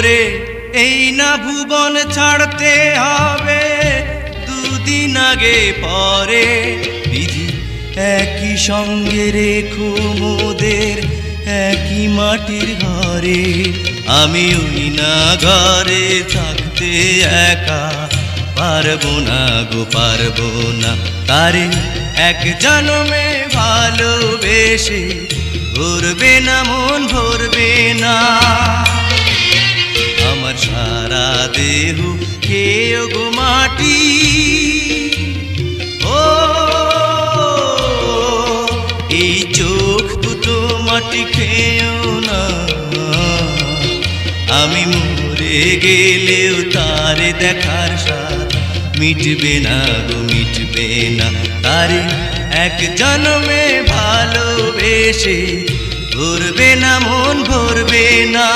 ওরে এই না ভুবন ছাড়তে হবে, দুদিন আগে পরে বিধি একই সঙ্গে রেখো মোদের একই মাটির ঘরে। আমি ওই না ঘরে থাকতে একা পারবো না গো পারবো না, তারে এক জন্মে ভালোবেসে ভরবে না মন ভরবে না। আমার সারা দেহ খেয়ে গো মাটি, ও এই চোখ দুটো মাটি খেয়েও না। আমি মরে গেলেও তারে দেখার স্বাদ মিটবে না গো মিটবে না, তারে এক জন্মে ভালোবেসে ভরবে না মন ভরবে না।